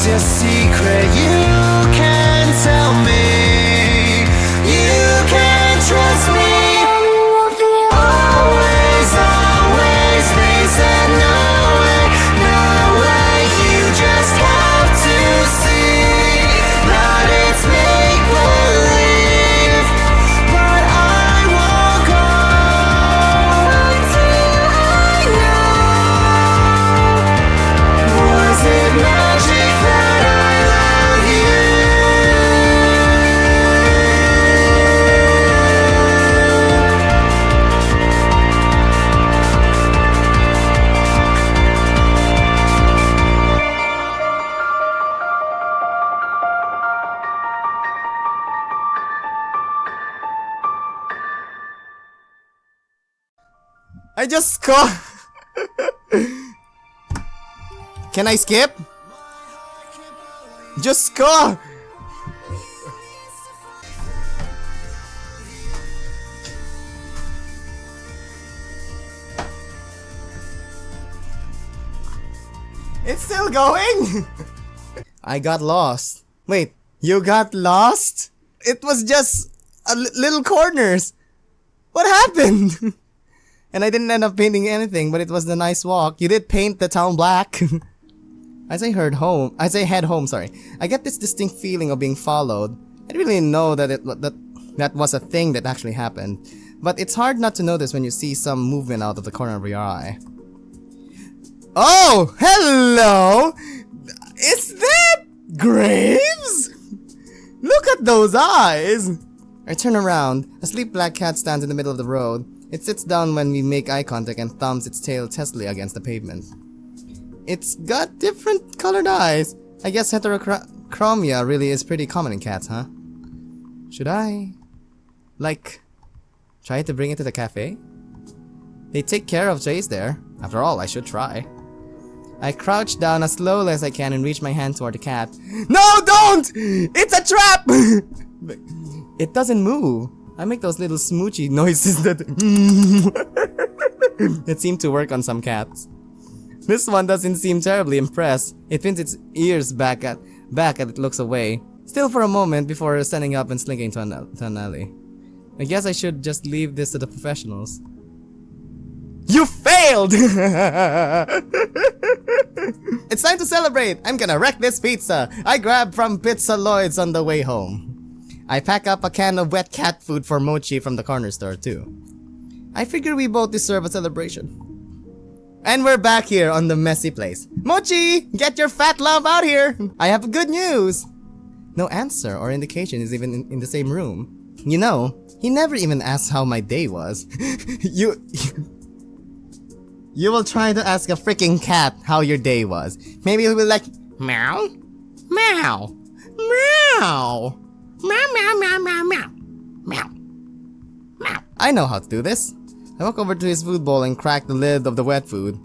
a secret you can tell me. You can trust me. Always, always, they said no way, no way. You just have to see that it's make believe, but I won't go until I know. Was it magic that I love you? I just caught. Can I skip? Just go! It's still going! I got lost. Wait, you got lost? It was just little corners. What happened? And I didn't end up painting anything, but it was a nice walk. You did paint the town black. As I head home, I get this distinct feeling of being followed. I didn't really know that that was a thing that actually happened. But it's hard not to notice when you see some movement out of the corner of your eye. Oh! Hello! Is that Graves? Look at those eyes! I turn around. A sleek black cat stands in the middle of the road. It sits down when we make eye contact and thumbs its tail testily against the pavement. It's got different colored eyes. I guess heterochromia really is pretty common in cats, huh? Should I, like, try to bring it to the cafe? They take care of Jace there. After all, I should try. I crouch down as slowly as I can and reach my hand toward the cat. No, don't! It's a trap! It doesn't move. I make those little smoochy noises that that seem to work on some cats. This one doesn't seem terribly impressed. It pins its ears back as it looks away, still for a moment before standing up and slinking to an alley. I guess I should just leave this to the professionals. You failed! It's time to celebrate! I'm gonna wreck this pizza I grabbed from Pizza Lloyd's on the way home. I pack up a can of wet cat food for Mochi from the corner store too. I figure we both deserve a celebration. And we're back here on the messy place. Mochi! Get your fat lump out here! I have good news! No answer or indication is even in the same room. You know, he never even asked how my day was. You will try to ask a freaking cat how your day was. Maybe he'll be like, meow, meow, meow, meow, meow, meow, meow, meow, meow, meow. I know how to do this. I walk over to his food bowl and crack the lid of the wet food.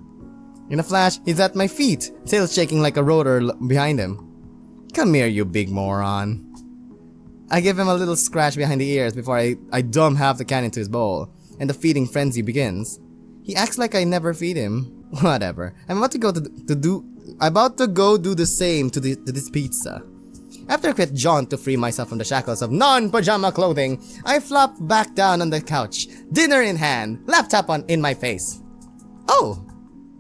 In a flash, he's at my feet, tail shaking like a rotor behind him. Come here, you big moron. I give him a little scratch behind the ears before I dump half the can into his bowl, and the feeding frenzy begins. He acts like I never feed him. Whatever. I'm about to go do the same to this pizza. After a quick jaunt to free myself from the shackles of non-pajama clothing, I flop back down on the couch, dinner in hand, laptop in my face. Oh,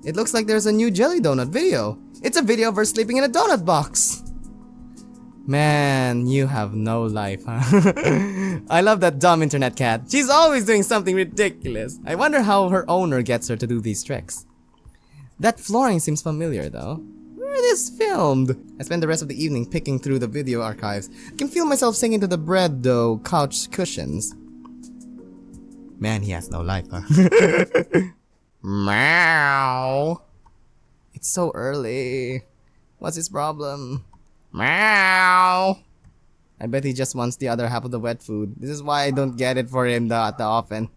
it looks like there's a new jelly donut video. It's a video of her sleeping in a donut box. Man, you have no life, huh? I love that dumb internet cat. She's always doing something ridiculous. I wonder how her owner gets her to do these tricks. That flooring seems familiar though. Where is this filmed? I spend the rest of the evening picking through the video archives. I can feel myself sinking to the bread dough couch cushions. Man, he has no life, huh? Meow. It's so early. What's his problem? Meow. I bet he just wants the other half of the wet food. This is why I don't get it for him that often.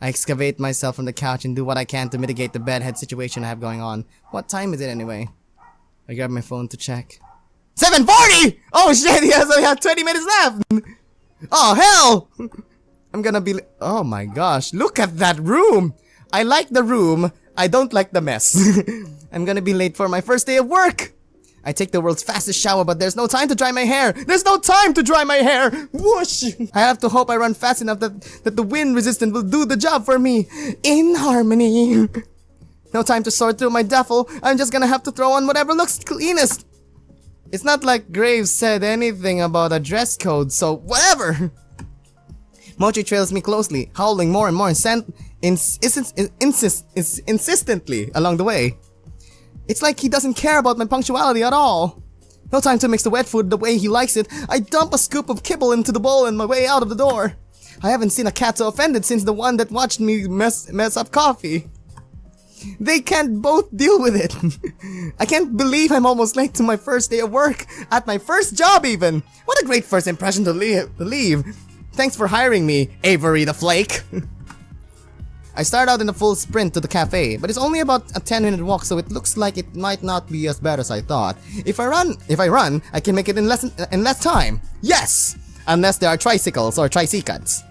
I excavate myself from the couch and do what I can to mitigate the bedhead situation I have going on. What time is it anyway? I grab my phone to check. 7:40! Oh shit, he only has 20 minutes left! Oh hell! I'm gonna be oh my gosh, look at that room! I like the room, I don't like the mess. I'm gonna be late for my first day of work! I take the world's fastest shower, but there's no time to dry my hair. There's no time to dry my hair. Whoosh! I have to hope I run fast enough that the wind resistant will do the job for me. In harmony. No time to sort through my duffel. I'm just gonna have to throw on whatever looks cleanest. It's not like Graves said anything about a dress code, so whatever. Mochi trails me closely, howling more and more insistently along the way. It's like he doesn't care about my punctuality at all. No time to mix the wet food the way he likes it. I dump a scoop of kibble into the bowl on my way out of the door. I haven't seen a cat so offended since the one that watched me mess up coffee. They can't both deal with it. I can't believe I'm almost late to my first day of work. At my first job even. What a great first impression to leave. Thanks for hiring me, Avery the Flake. I start out in a full sprint to the cafe, but it's only about a 10-minute walk, so it looks like it might not be as bad as I thought. If I run, I can make it in less time. Yes! Unless there are tricycles or tricycles.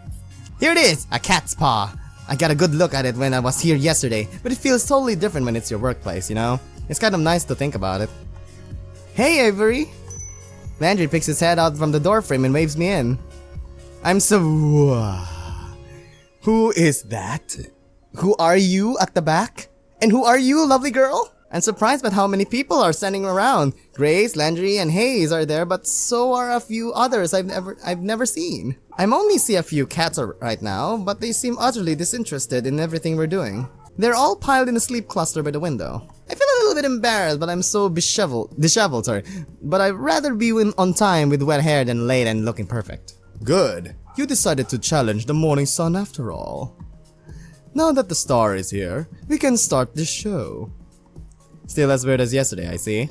Here it is, a cat's paw. I got a good look at it when I was here yesterday, but it feels totally different when it's your workplace, you know? It's kind of nice to think about it. Hey, Avery! Landry picks his head out from the doorframe and waves me in. I'm so... Who is that? Who are you at the back? And who are you, lovely girl? I'm surprised by how many people are standing around. Grace, Landry, and Hayes are there, but so are a few others I've never seen. I only see a few cats right now, but they seem utterly disinterested in everything we're doing. They're all piled in a sleep cluster by the window. I feel a little bit embarrassed, but I'm so disheveled, But I'd rather be on time with wet hair than late and looking perfect. Good. You decided to challenge the morning sun after all. Now that the star is here, we can start the show. Still as weird as yesterday, I see.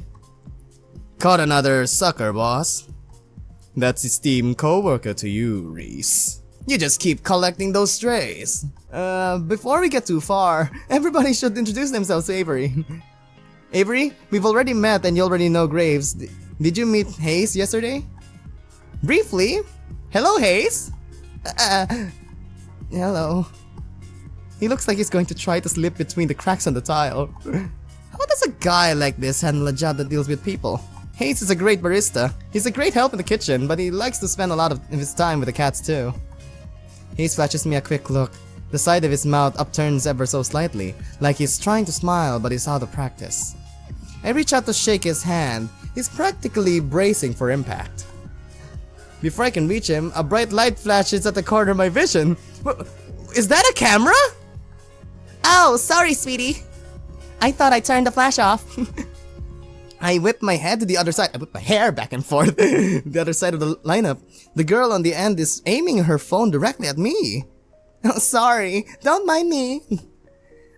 Caught another sucker, boss. That's esteemed co-worker to you, Reese. You just keep collecting those strays. Before we get too far, everybody should introduce themselves to Avery. Avery, we've already met and you already know Graves. Did you meet Hayes yesterday? Briefly. Hello, Hayes. Hello. He looks like he's going to try to slip between the cracks on the tile. How does a guy like this handle a job that deals with people? Hayes is a great barista. He's a great help in the kitchen, but he likes to spend a lot of his time with the cats too. Hayes flashes me a quick look. The side of his mouth upturns ever so slightly, like he's trying to smile but he's out of practice. I reach out to shake his hand. He's practically bracing for impact. Before I can reach him, a bright light flashes at the corner of my vision. Is that a camera? Oh, sorry, sweetie. I thought I turned the flash off. I whip my head to the other side. I whip my hair back and forth. The other side of the lineup. The girl on the end is aiming her phone directly at me. Oh, sorry. Don't mind me.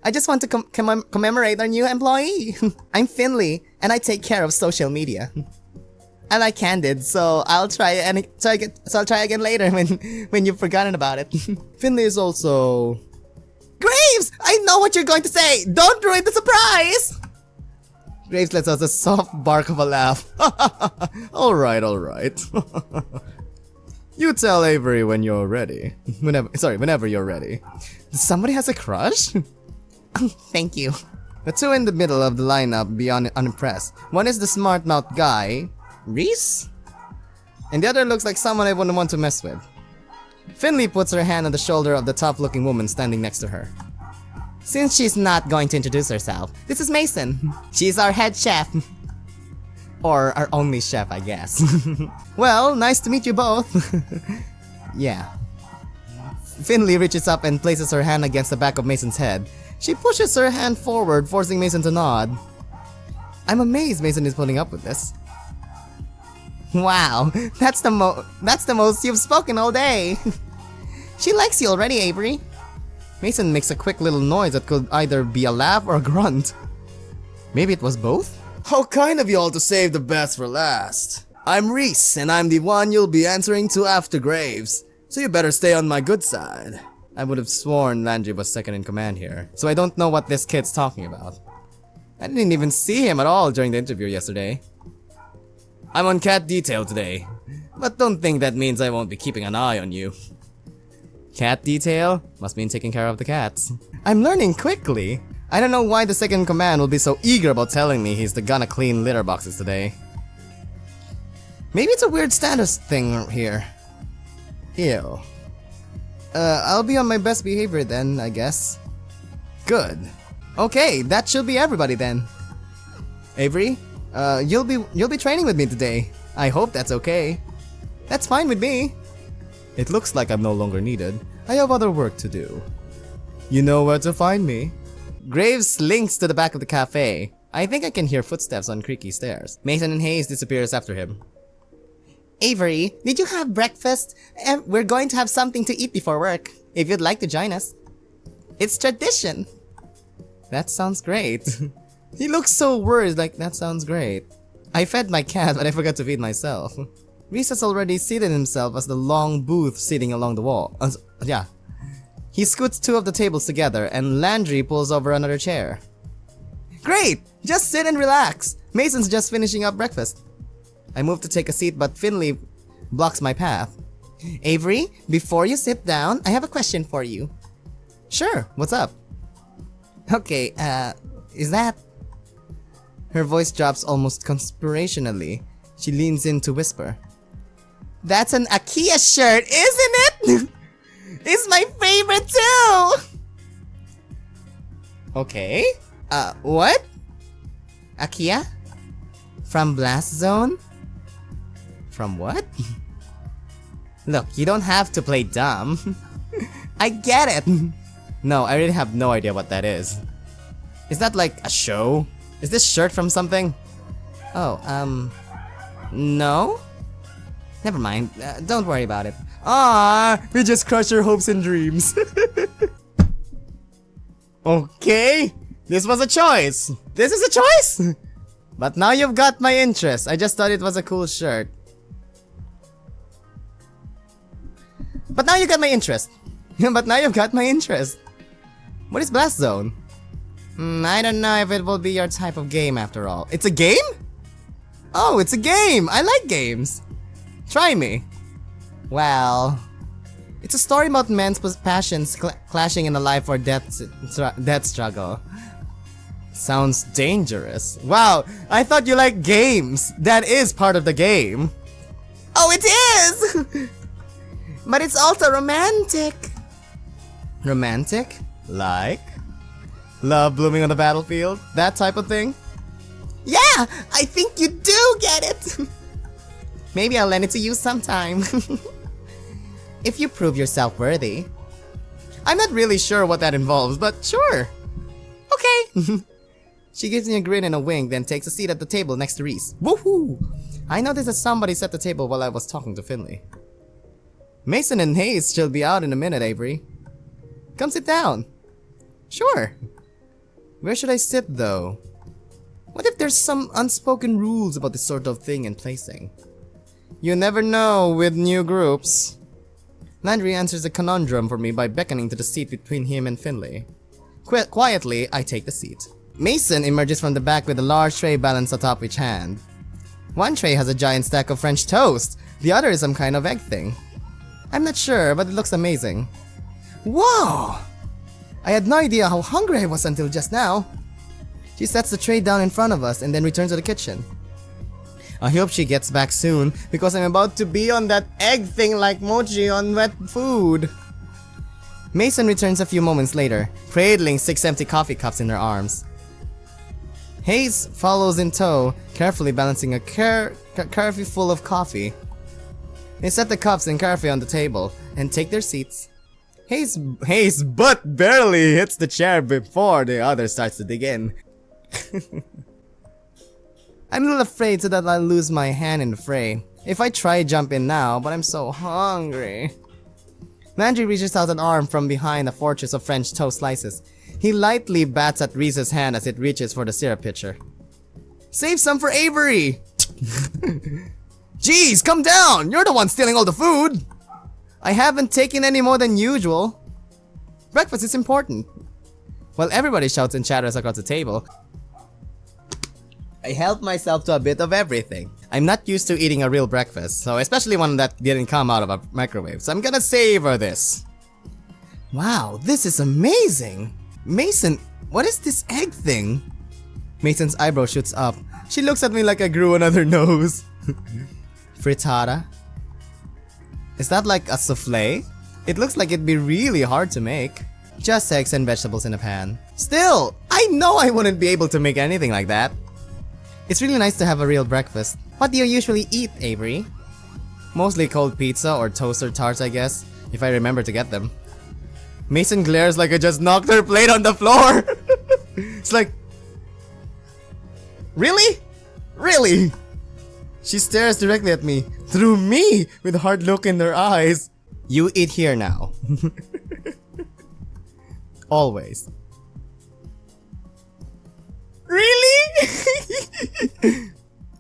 I just want to commemorate our new employee. I'm Finley, and I take care of social media. I like Candid, so I'll try again later when you've forgotten about it. Finley is also... Graves! I know what you're going to say! Don't ruin the surprise! Graves lets out a soft bark of a laugh. Alright. You tell Avery when you're ready. Whenever you're ready. Somebody has a crush? Thank you. The two in the middle of the lineup beyond unimpressed. One is the smart mouth guy, Reese? And the other looks like someone I wouldn't want to mess with. Finley puts her hand on the shoulder of the tough-looking woman standing next to her. Since she's not going to introduce herself, this is Mason. She's our head chef. Or our only chef, I guess. Well, nice to meet you both. Yeah. Finley reaches up and places her hand against the back of Mason's head. She pushes her hand forward, forcing Mason to nod. I'm amazed Mason is putting up with this. Wow, that's the most you've spoken all day. She likes you already, Avery. Mason makes a quick little noise that could either be a laugh or a grunt. Maybe it was both? How kind of you all to save the best for last. I'm Reese, and I'm the one you'll be answering to after Graves, so you better stay on my good side. I would have sworn Landry was second in command here, so I don't know what this kid's talking about. I didn't even see him at all during the interview yesterday. I'm on cat detail today, but don't think that means I won't be keeping an eye on you. Cat detail? Must mean taking care of the cats. I'm learning quickly. I don't know why the second command will be so eager about telling me he's gonna clean litter boxes today. Maybe it's a weird status thing here. Ew. I'll be on my best behavior then, I guess. Good. Okay, that should be everybody then. Avery, you'll be training with me today. I hope that's okay. That's fine with me. It looks like I'm no longer needed. I have other work to do. You know where to find me. Graves slinks to the back of the cafe. I think I can hear footsteps on creaky stairs. Mason and Hayes disappears after him. Avery, did you have breakfast? We're going to have something to eat before work, if you'd like to join us. It's tradition. That sounds great. He looks so worried, like, that sounds great. I fed my cat, but I forgot to feed myself. Reese has already seated himself as the long booth sitting along the wall. Yeah. He scoots two of the tables together, and Landry pulls over another chair. Great! Just sit and relax. Mason's just finishing up breakfast. I move to take a seat, but Finley blocks my path. Avery, before you sit down, I have a question for you. Sure, what's up? Okay, is that... Her voice drops almost conspirationally. She leans in to whisper. That's an IKEA shirt, isn't it? It's my favorite too! Okay, what? IKEA? From Blast Zone? From what? Look, you don't have to play dumb. I get it. No, I really have no idea what that is. Is that like a show? Is this shirt from something? Oh, no? Never mind, don't worry about it. Ah, we just crushed your hopes and dreams. Okay, this was a choice. This is a choice? But now you've got my interest. I just thought it was a cool shirt. But now you got my interest. But now you've got my interest. What is Blast Zone? I don't know if it will be your type of game after all. It's a game? Oh, it's a game! I like games. Try me. Well... It's a story about men's passions clashing in a life or death struggle. Sounds dangerous. Wow, I thought you liked games. That is part of the game. Oh, it is! But it's also romantic. Romantic? Like? Love blooming on the battlefield? That type of thing? Yeah! I think you do get it! Maybe I'll lend it to you sometime. If you prove yourself worthy. I'm not really sure what that involves, but sure. Okay. She gives me a grin and a wink, then takes a seat at the table next to Reese. Woohoo! I noticed that somebody set the table while I was talking to Finley. Mason and Hayes should be out in a minute, Avery. Come sit down. Sure. Where should I sit, though? What if there's some unspoken rules about this sort of thing in placing? You never know with new groups. Landry answers the conundrum for me by beckoning to the seat between him and Finley. Quietly, I take the seat. Mason emerges from the back with a large tray balanced atop each hand. One tray has a giant stack of French toast, the other is some kind of egg thing. I'm not sure, but it looks amazing. Whoa! I had no idea how hungry I was until just now. She sets the tray down in front of us and then returns to the kitchen. I hope she gets back soon, because I'm about to be on that egg thing like mochi on wet food. Mason returns a few moments later, cradling 6 empty coffee cups in her arms. Hayes follows in tow, carefully balancing a carafe full of coffee. They set the cups and carafe on the table, and take their seats. Hayes' butt barely hits the chair before the other starts to dig in. I'm a little afraid so that I'll lose my hand in the fray. If I try jump in now, but I'm so hungry. Landry reaches out an arm from behind a fortress of French toast slices. He lightly bats at Reese's hand as it reaches for the syrup pitcher. Save some for Avery! Jeez, come down! You're the one stealing all the food! I haven't taken any more than usual. Breakfast is important. While everybody shouts and chatters across the table, I help myself to a bit of everything. I'm not used to eating a real breakfast, so especially one that didn't come out of a microwave, so I'm gonna savor this. Wow, this is amazing! Mason, what is this egg thing? Mason's eyebrow shoots up. She looks at me like I grew another nose. Frittata? Is that like a souffle? It looks like it'd be really hard to make. Just eggs and vegetables in a pan. Still, I know I wouldn't be able to make anything like that. It's really nice to have a real breakfast. What do you usually eat, Avery? Mostly cold pizza or toaster tarts, I guess, if I remember to get them. Mason glares like I just knocked her plate on the floor. It's like, really? Really? She stares directly at me, through me, with a hard look in her eyes. You eat here now. Always. Really?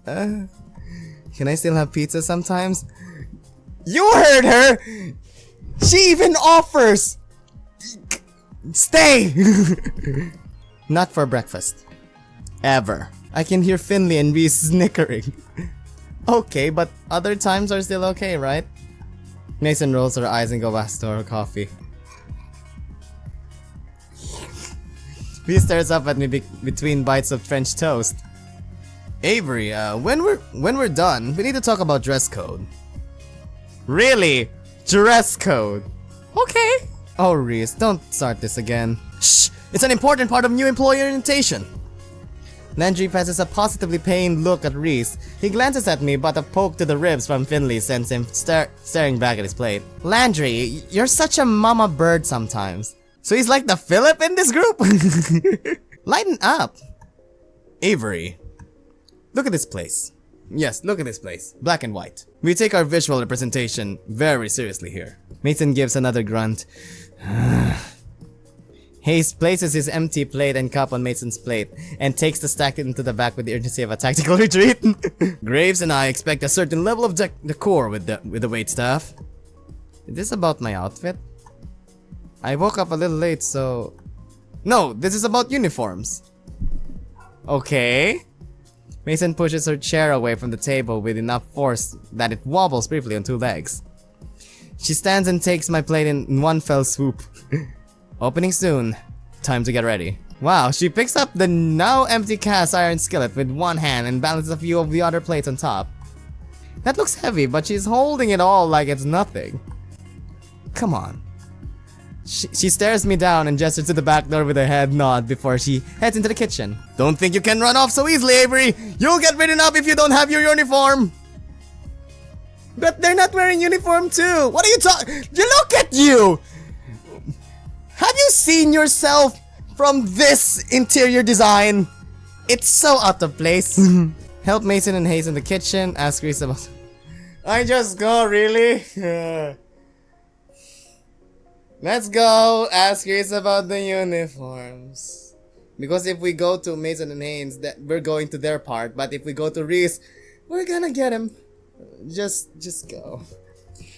Can I still have pizza sometimes? You heard her! She even offers! Stay! Not for breakfast. Ever. I can hear Finley and Reese snickering. Okay, but other times are still okay, right? Mason rolls her eyes and goes back to her coffee. Reese stares up at me between bites of French toast. Avery, when we're done, we need to talk about dress code. Really? Dress code? Okay. Oh, Reese, don't start this again. Shh! It's an important part of new employee orientation. Landry passes a positively pained look at Reese. He glances at me, but a poke to the ribs from Finley sends him staring back at his plate. Landry, you're such a mama bird sometimes. So he's like the Philip in this group? Lighten up. Avery, look at this place. Yes, look at this place. Black and white. We take our visual representation very seriously here. Mason gives another grunt. Hayes places his empty plate and cup on Mason's plate and takes the stack into the back with the urgency of a tactical retreat. Graves and I expect a certain level of decor with the waitstaff. Is this about my outfit? I woke up a little late, so... No, this is about uniforms. Okay. Mason pushes her chair away from the table with enough force that it wobbles briefly on two legs. She stands and takes my plate in one fell swoop. Opening soon. Time to get ready. Wow, she picks up the now empty cast iron skillet with one hand and balances a few of the other plates on top. That looks heavy, but she's holding it all like it's nothing. Come on. She stares me down and gestures to the back door with a head nod before she heads into the kitchen. Don't think you can run off so easily, Avery! You'll get written up if you don't have your uniform! But they're not wearing uniform too! What are you talking? You look at you! Have you seen yourself from this interior design? It's so out of place. Help Mason and Hayes in the kitchen, ask Reese about... I just go, really? Let's go ask Reese about the uniforms. Because if we go to Mason and Hayes, we're going to their part. But if we go to Reese, we're gonna get him. Just go.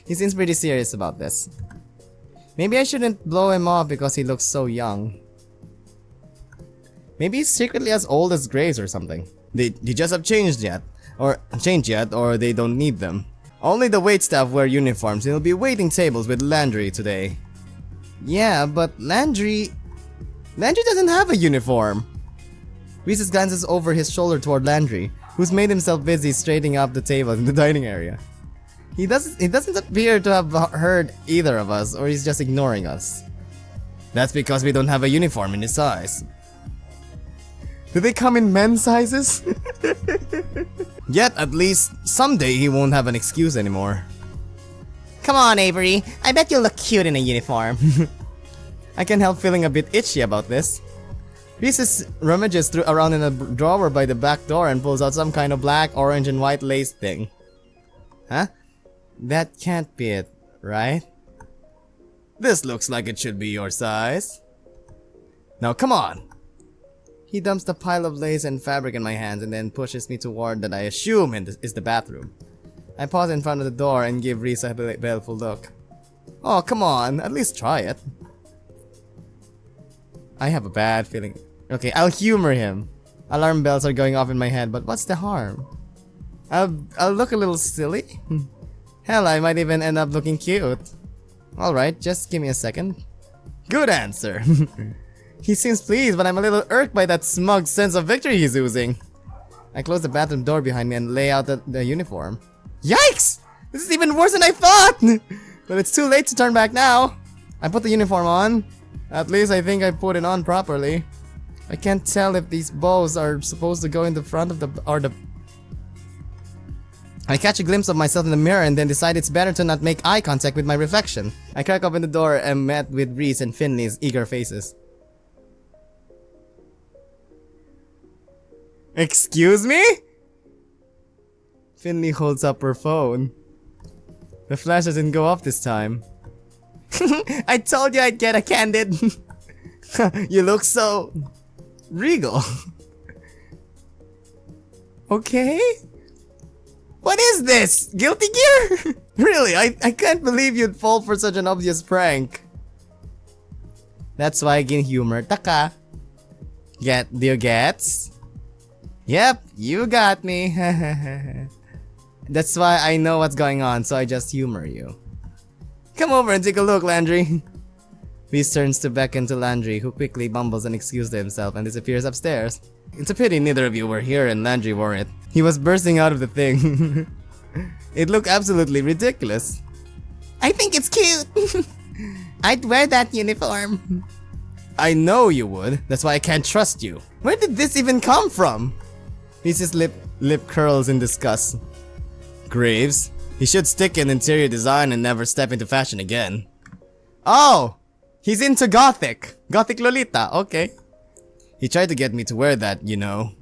He seems pretty serious about this. Maybe I shouldn't blow him off because he looks so young. Maybe he's secretly as old as Graves or something. They just have changed yet, or they don't need them. Only the waitstaff wear uniforms and will be waiting tables with Landry today. Yeah, but Landry doesn't have a uniform. Reese glances over his shoulder toward Landry, who's made himself busy straightening up the table in the dining area. He doesn't appear to have heard either of us, or he's just ignoring us. That's because we don't have a uniform in his size. Do they come in men's sizes? Yet, at least, someday he won't have an excuse anymore. Come on, Avery. I bet you'll look cute in a uniform. I can't help feeling a bit itchy about this. Reese rummages around in a drawer by the back door and pulls out some kind of black, orange, and white lace thing. Huh? That can't be it, right? This looks like it should be your size. Now come on! He dumps the pile of lace and fabric in my hands and then pushes me toward that I assume is the bathroom. I pause in front of the door and give Reese a baleful look. Oh, come on, at least try it. I have a bad feeling. Okay, I'll humor him. Alarm bells are going off in my head, but what's the harm? I'll look a little silly. Hell, I might even end up looking cute. Alright, just give me a second. Good answer. He seems pleased, but I'm a little irked by that smug sense of victory he's oozing. I close the bathroom door behind me and lay out the uniform. Yikes! This is even worse than I thought! But it's too late to turn back now. I put the uniform on. At least I think I put it on properly. I can't tell if these bows are supposed to go in the front of the I catch a glimpse of myself in the mirror and then decide it's better to not make eye contact with my reflection. I crack open the door and met with Reese and Finley's eager faces. Excuse me? Finley holds up her phone. The flash doesn't go off this time. I told you I'd get a candid. You look so regal. Okay? What is this? Guilty Gear? Really, I can't believe you'd fall for such an obvious prank. That's why I can humor taka. Do you gets? Yep, you got me. That's why I know what's going on, so I just humor you. Come over and take a look, Landry. Reese turns to beckon to Landry, who quickly mumbles an excuse to himself and disappears upstairs. It's a pity neither of you were here and Landry weren't. He was bursting out of the thing. It looked absolutely ridiculous. I think it's cute. I'd wear that uniform. I know you would. That's why I can't trust you. Where did this even come from? Reese's lip curls in disgust. Graves, he should stick in interior design and never step into fashion again. Oh, he's into gothic. Gothic Lolita, okay. He tried to get me to wear that, you know.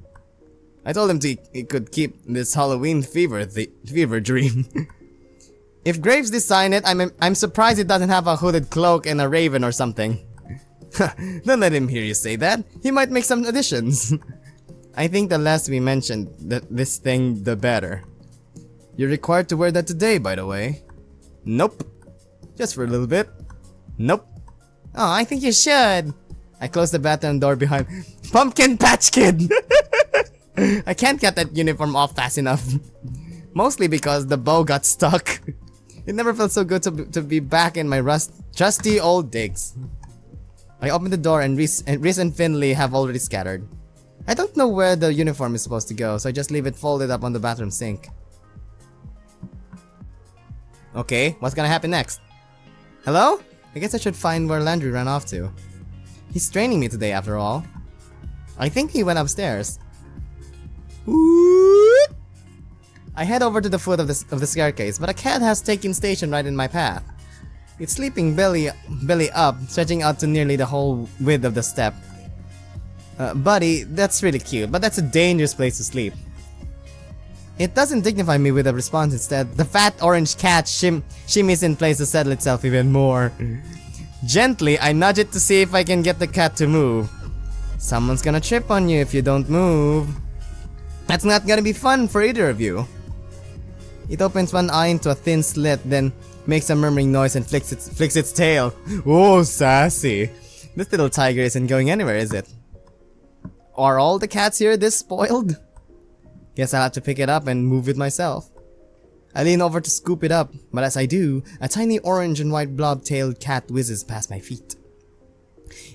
I told him he could keep this Halloween fever dream. If Graves designed it, I'm surprised it doesn't have a hooded cloak and a raven or something. Don't let him hear you say that. He might make some additions. I think the less we mentioned this thing, the better. You're required to wear that today, by the way. Nope. Just for a little bit. Nope. Oh, I think you should. I closed the bathroom door behind. Pumpkin Patch Kid! I can't get that uniform off fast enough. Mostly because the bow got stuck. It never felt so good to be back in my trusty old digs. I open the door and Reese and Finley have already scattered. I don't know where the uniform is supposed to go, so I just leave it folded up on the bathroom sink. Okay, what's gonna happen next? Hello? I guess I should find where Landry ran off to. He's training me today after all. I think he went upstairs. Woot! I head over to the foot of the staircase, but a cat has taken station right in my path. It's sleeping belly up, stretching out to nearly the whole width of the step. Buddy, that's really cute, but that's a dangerous place to sleep. It doesn't dignify me with a response. Instead, the fat orange cat shimmies in place to settle itself even more. Gently, I nudge it to see if I can get the cat to move. Someone's gonna trip on you if you don't move. That's not gonna be fun for either of you. It opens one eye into a thin slit, then makes a murmuring noise and flicks its tail. Oh, sassy. This little tiger isn't going anywhere, is it? Are all the cats here this spoiled? Guess I'll have to pick it up and move it myself. I lean over to scoop it up, but as I do, a tiny orange and white blob-tailed cat whizzes past my feet.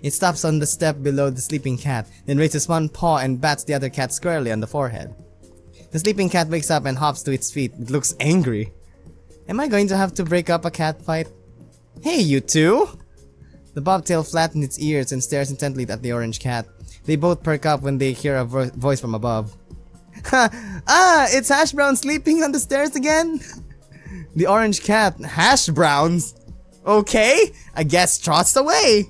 It stops on the step below the sleeping cat, then raises one paw and bats the other cat squarely on the forehead. The sleeping cat wakes up and hops to its feet. It looks angry. Am I going to have to break up a cat fight? Hey, you two! The bobtail flattens its ears and stares intently at the orange cat. They both perk up when they hear a voice from above. It's Hash Brown sleeping on the stairs again? The orange cat, Hash Browns? Okay, I guess trots away.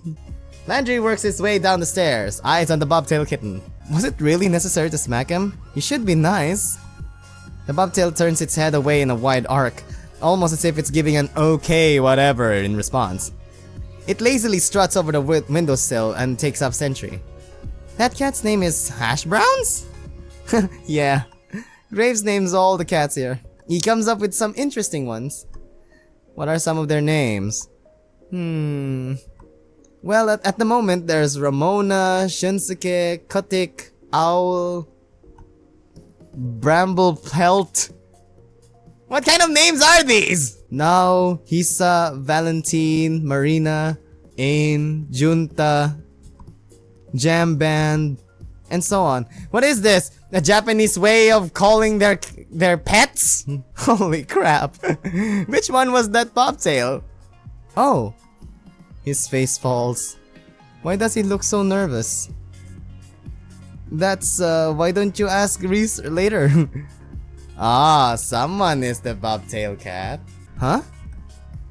Landry works his way down the stairs, eyes on the bobtail kitten. Was it really necessary to smack him? He should be nice. The bobtail turns its head away in a wide arc, almost as if it's giving an okay whatever in response. It lazily struts over the windowsill and takes up sentry. That cat's name is Hash Browns? Yeah, Graves names all the cats here. He comes up with some interesting ones. What are some of their names? Well, at the moment, there's Ramona, Shinsuke, Kotik, Owl, Bramble Pelt. What kind of names are these? Now, Hisa, Valentine, Marina, Ain, Junta. jam band, and so on. What is this? A Japanese way of calling their pets? Holy crap. Which one was that bobtail? Oh. His face falls. Why does he look so nervous? That's why don't you ask Reese later? Ah, someone is the bobtail cat. Huh?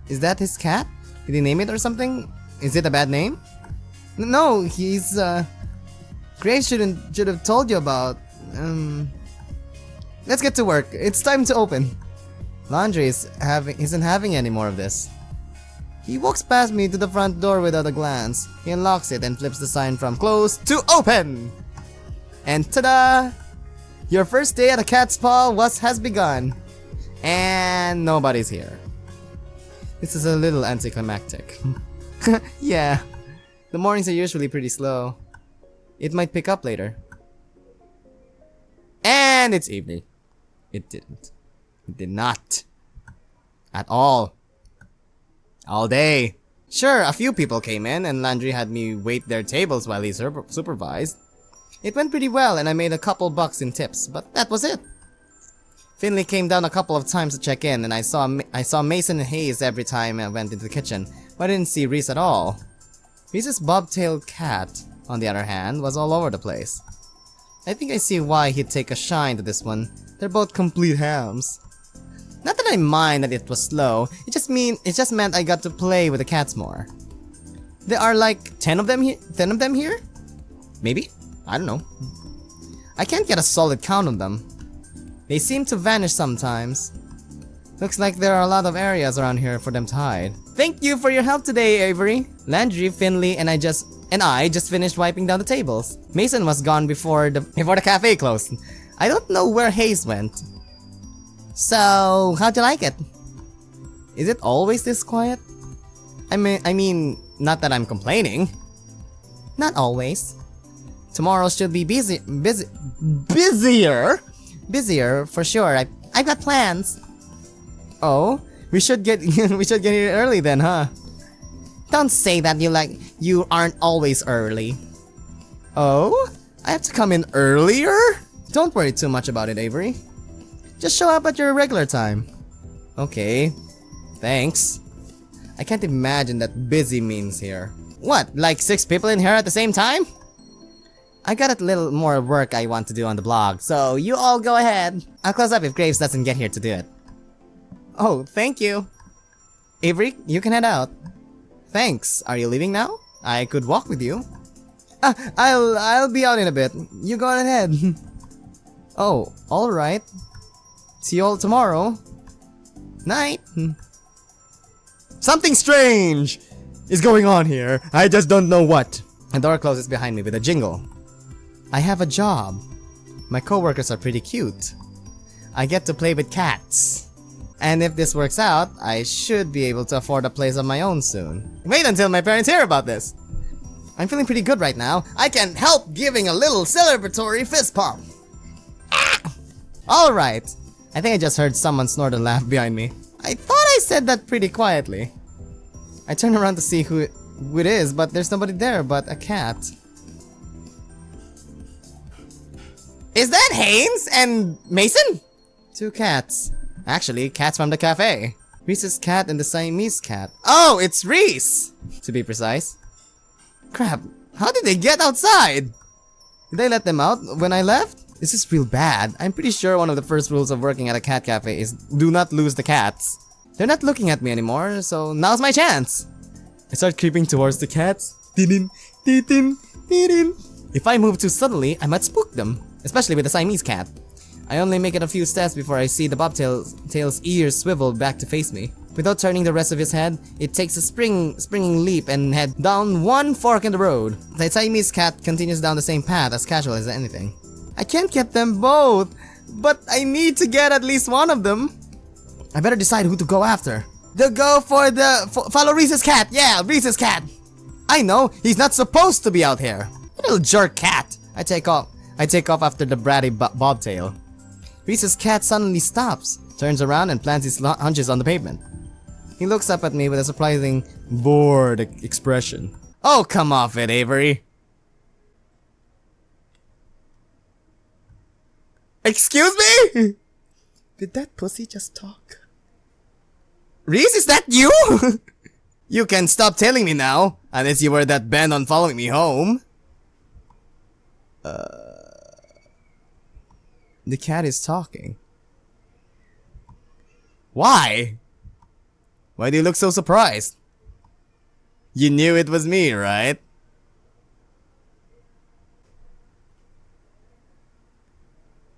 Is that his cat? Did he name it or something? Is it a bad name? No, he's Grace should have told you about. Let's get to work. It's time to open. Laundry isn't having any more of this. He walks past me to the front door without a glance. He unlocks it and flips the sign from closed to open. And ta-da! Your first day at a cat's paw has begun. And nobody's here. This is a little anticlimactic. Yeah, the mornings are usually pretty slow. It might pick up later. And it's evening. It didn't. It did not. At all. All day. Sure, a few people came in and Landry had me wait their tables while he supervised. It went pretty well and I made a couple bucks in tips, but that was it. Finley came down a couple of times to check in and I saw Mason and Hayes every time I went into the kitchen, but I didn't see Reese at all. Reese's bobtailed cat, on the other hand, was all over the place. I think I see why he'd take a shine to this one. They're both complete hams. Not that I mind that it was slow, it just meant I got to play with the cats more. There are like 10 of them here? Maybe? I don't know. I can't get a solid count on them. They seem to vanish sometimes. Looks like there are a lot of areas around here for them to hide. Thank you for your help today, Avery. Landry, Finley, and I just finished wiping down the tables. Mason was gone before the cafe closed. I don't know where Hayes went. So, how'd you like it? Is it always this quiet? I mean, not that I'm complaining. Not always. Tomorrow should be busier. Busier for sure. I've got plans. Oh, we should get here early then, huh? Don't say that you aren't always early. Oh, I have to come in earlier? Don't worry too much about it, Avery. Just show up at your regular time. Okay, thanks. I can't imagine that busy means here. What, like 6 people in here at the same time? I got a little more work I want to do on the blog, so you all go ahead. I'll close up if Graves doesn't get here to do it. Oh, thank you. Avery, you can head out. Thanks. Are you leaving now? I could walk with you. I'll be out in a bit. You go ahead. Oh, alright. See you all tomorrow. Night. Something strange is going on here. I just don't know what. The door closes behind me with a jingle. I have a job. My coworkers are pretty cute. I get to play with cats. And if this works out, I should be able to afford a place of my own soon. Wait until my parents hear about this. I'm feeling pretty good right now. I can't help giving a little celebratory fist pump. Ah! Alright. I think I just heard someone snort and laugh behind me. I thought I said that pretty quietly. I turn around to see who it is, but there's nobody there but a cat. Is that Haynes and Mason? 2 cats. Actually, cats from the cafe. Reese's cat and the Siamese cat. Oh, it's Reese! To be precise. Crap, how did they get outside? Did I let them out when I left? This is real bad. I'm pretty sure one of the first rules of working at a cat cafe is do not lose the cats. They're not looking at me anymore, so now's my chance. I start creeping towards the cats. Tidin, tidin, tidin. If I move too suddenly, I might spook them. Especially with the Siamese cat. I only make it a few steps before I see the bobtail's ears swivel back to face me. Without turning the rest of his head, it takes a springing leap and head down one fork in the road. The Siamese cat continues down the same path as casual as anything. I can't get them both, but I need to get at least one of them. I better decide who to go after. They'll go for follow Reese's cat. Yeah, Reese's cat. I know, he's not supposed to be out here. Little jerk cat. I take off after the bratty bobtail. Reese's cat suddenly stops, turns around and plants his hunches on the pavement. He looks up at me with a surprising, bored expression. Oh, come off it, Avery. Excuse me? Did that pussy just talk? Reese, is that you? You can stop telling me now, unless you were that bent on following me home. The cat is talking. Why? Why do you look so surprised? You knew it was me, right?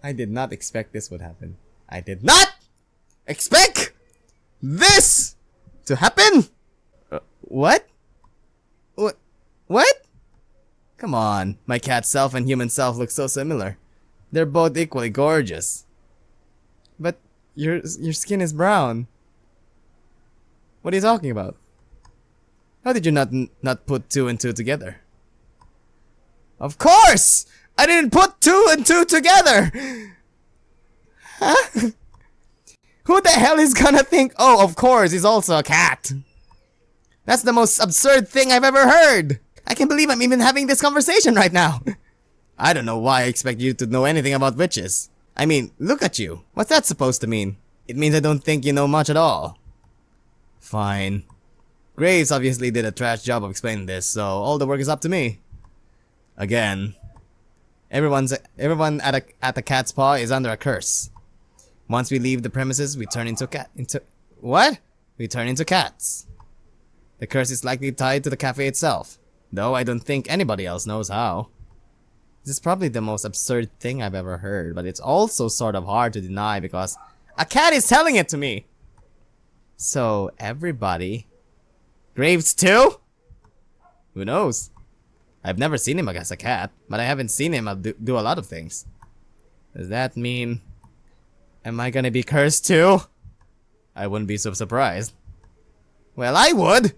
I did not expect this would happen. I did not expect this to happen! What? What? Come on, my cat self and human self look so similar. They're both equally gorgeous. But your skin is brown. What are you talking about? How did you not put 2 and 2 together? Of course! I didn't put 2 and 2 together! Huh? Who the hell is gonna think, oh, of course, he's also a cat? That's the most absurd thing I've ever heard! I can't believe I'm even having this conversation right now! I don't know why I expect you to know anything about witches. I mean, look at you. What's that supposed to mean? It means I don't think you know much at all. Fine. Graves obviously did a trash job of explaining this, so all the work is up to me. Again. Everyone at the cat's paw is under a curse. Once we leave the premises, we turn into what? We turn into cats. The curse is likely tied to the cafe itself, though I don't think anybody else knows how. This is probably the most absurd thing I've ever heard, but it's also sort of hard to deny because a cat is telling it to me. So, everybody... Graves too? Who knows? I've never seen him as a cat, but I haven't seen him do a lot of things. Does that mean... Am I gonna be cursed too? I wouldn't be so surprised. Well, I would!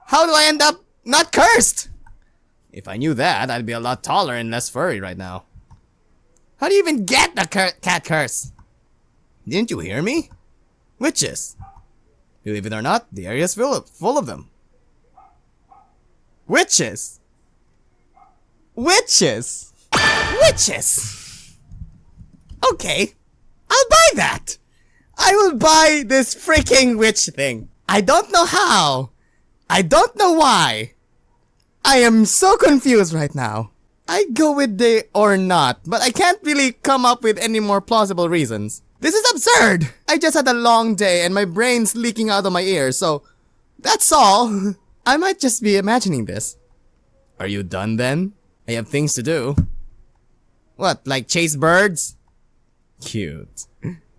How do I end up not cursed? If I knew that, I'd be a lot taller and less furry right now. How do you even get the cat curse? Didn't you hear me? Witches. Believe it or not, the area's full of them. Witches! Witches! Witches! Okay, I'll buy that! I will buy this freaking witch thing. I don't know how. I don't know why. I am so confused right now. I go with the or not, but I can't really come up with any more plausible reasons. This is absurd! I just had a long day and my brain's leaking out of my ears, so that's all. I might just be imagining this. Are you done then? I have things to do. What, like chase birds? Cute.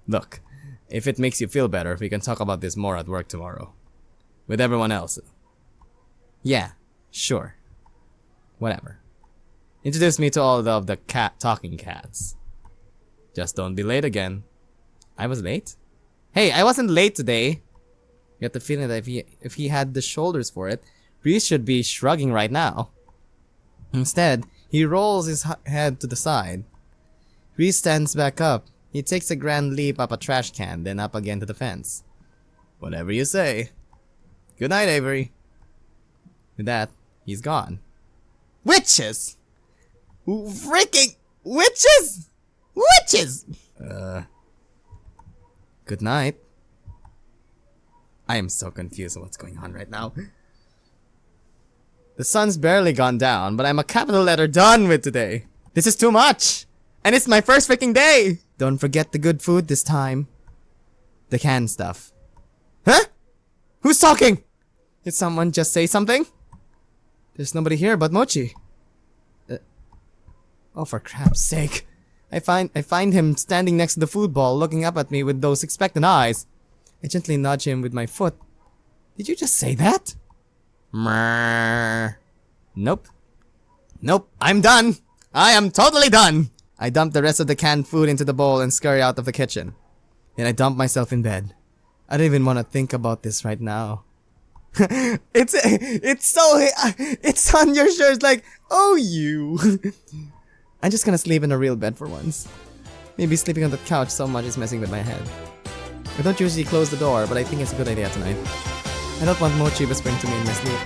Look, if it makes you feel better, we can talk about this more at work tomorrow. With everyone else. Yeah, sure. Whatever. Introduce me to all of the talking cats. Just don't be late again. I was late? Hey, I wasn't late today. Get the feeling that if he had the shoulders for it, Reese should be shrugging right now. Instead, he rolls his head to the side. Reese stands back up. He takes a grand leap up a trash can, then up again to the fence. Whatever you say. Good night, Avery. With that, he's gone. Witches! Freaking witches! Witches! Good night. I am so confused on what's going on right now. The sun's barely gone down, but I'm a capital letter done with today. This is too much! And it's my first freaking day! Don't forget the good food this time. The canned stuff. Huh? Who's talking? Did someone just say something? There's nobody here but Mochi. Oh, for crap's sake. I find him standing next to the food bowl, looking up at me with those expectant eyes. I gently nudge him with my foot. Did you just say that? Nope. Nope, I'm done. I am totally done. I dump the rest of the canned food into the bowl and scurry out of the kitchen. Then I dump myself in bed. I don't even want to think about this right now. It's on your shirt like, oh you. I'm just gonna sleep in a real bed for once. Maybe sleeping on the couch so much is messing with my head. I don't usually close the door, but I think it's a good idea tonight. I don't want Mochi whispering to me in my sleep.